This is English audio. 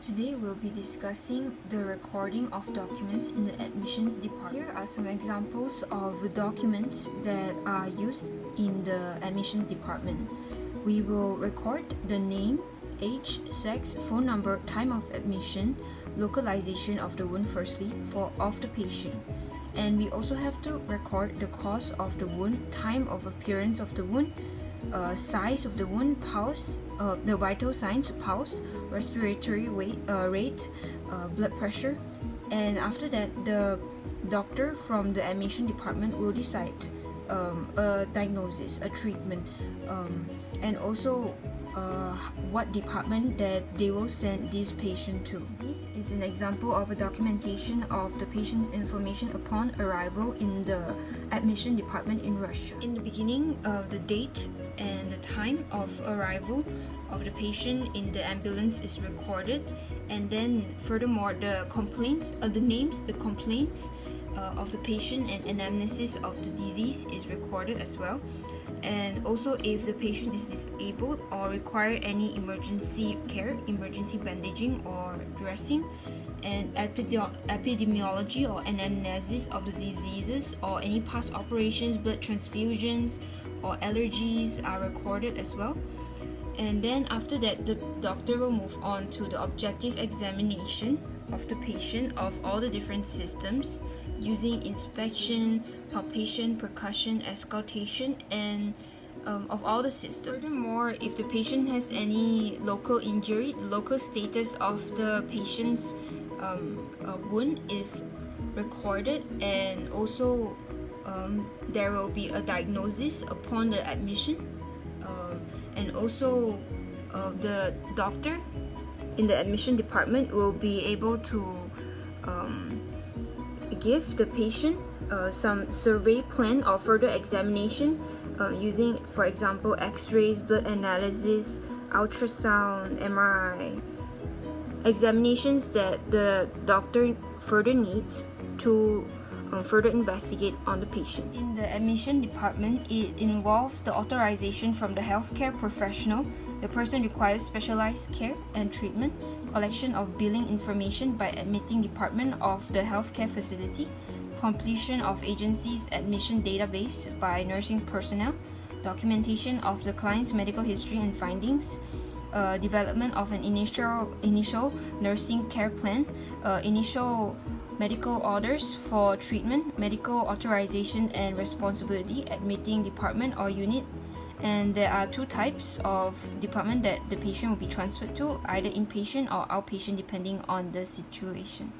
Today we'll be discussing the recording of documents in the admissions department. Here are some examples of documents that are used in the admissions department. We will record the name, age, sex, phone number, time of admission, localization of the wound firstly of the patient. And we also have to record the cause of the wound, time of appearance of the wound, size of the wound, pulse, the vital signs, pulse, respiratory rate, blood pressure, and after that the doctor from the admission department will decide a diagnosis, a treatment, and also what department that they will send this patient to. This is an example of a documentation of the patient's information upon arrival in the admission department in Russia. In the beginning, the date and the time of arrival of the patient in the ambulance is recorded, and then furthermore the complaints, the names, the complaints of the patient and anamnesis of the disease is recorded as well. And also if the patient is disabled or require any emergency care, emergency bandaging or dressing, and epidemiology or anamnesis of the diseases or any past operations, blood transfusions or allergies are recorded as well. And then after that the doctor will move on to the objective examination of the patient of all the different systems using inspection, palpation, percussion, auscultation, and of all the systems. Furthermore, if the patient has any local injury, the local status of the patient's wound is recorded, and also there will be a diagnosis upon the admission, and also the doctor in the admission department will be able to give the patient some survey plan or further examination using, for example, x-rays, blood analysis, ultrasound, MRI, examinations that the doctor further needs to further investigate on the patient. In the admission department, it involves the authorization from the healthcare professional. The person requires specialized care and treatment, collection of billing information by admitting department of the healthcare facility, completion of agency's admission database by nursing personnel, documentation of the client's medical history and findings, development of an initial nursing care plan, initial medical orders for treatment, medical authorization and responsibility, admitting department or unit. And there are two types of department that the patient will be transferred to, either inpatient or outpatient depending on the situation.